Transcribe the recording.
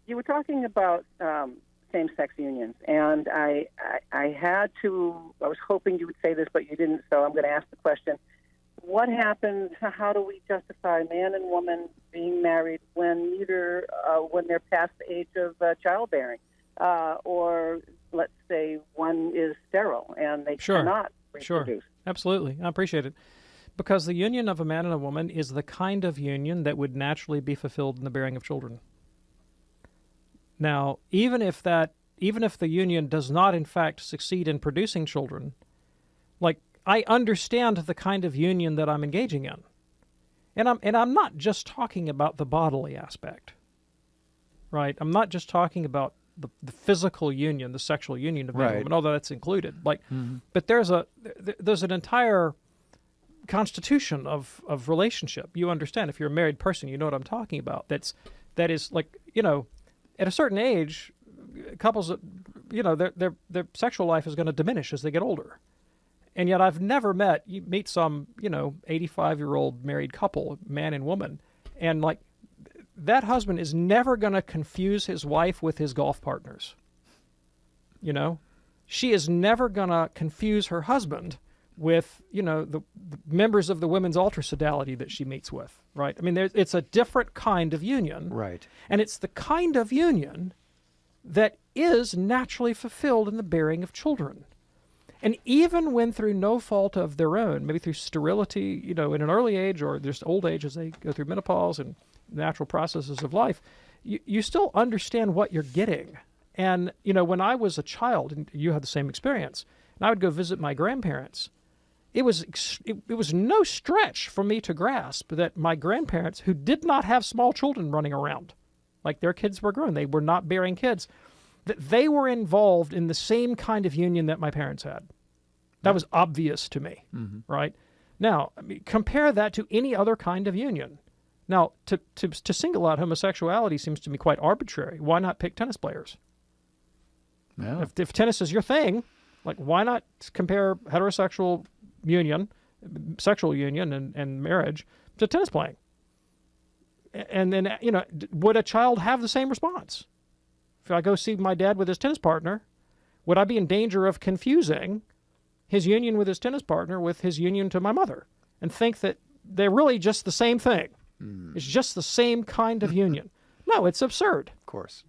You were talking about same-sex unions, and I was hoping you would say this, but you didn't, so I'm going to ask the question. What happens, how do we justify man and woman being married when when they're past the age of childbearing? Or let's say one is sterile and they cannot reproduce. Sure, absolutely. I appreciate it. Because the union of a man and a woman is the kind of union that would naturally be fulfilled in the bearing of children. Now, even if the union does not in fact succeed in producing children, like, I understand the kind of union that I'm engaging in. And I'm not just talking about the bodily aspect. Right? I'm not just talking about the physical union, the sexual union of man and woman, although that's included. Like, but there's an entire constitution of relationship. You understand, if you're a married person, you know what I'm talking about. That is like, at a certain age, couples, their sexual life is going to diminish as they get older. And yet I've never you meet some, 85-year-old married couple, man and woman, and like, that husband is never going to confuse his wife with his golf partners. She is never going to confuse her husband with, the members of the women's altar sodality that she meets with, right? I mean, it's a different kind of union. Right. And it's the kind of union that is naturally fulfilled in the bearing of children. And even when through no fault of their own, maybe through sterility, in an early age or just old age as they go through menopause and natural processes of life, you still understand what you're getting. And, when I was a child, and you had the same experience, and I would go visit my grandparents, it was no stretch for me to grasp that my grandparents, who did not have small children running around, like their kids were grown, they were not bearing kids, that they were involved in the same kind of union that my parents had. That was obvious to me, right? Now, compare that to any other kind of union. Now, to single out homosexuality seems to me quite arbitrary. Why not pick tennis players? Yeah. If tennis is your thing, like, why not compare heterosexual union, sexual union and marriage to tennis playing? And then, would a child have the same response? If I go see my dad with his tennis partner, would I be in danger of confusing his union with his tennis partner with his union to my mother and think that they're really just the same thing? It's just the same kind of union. No, it's absurd. Of course.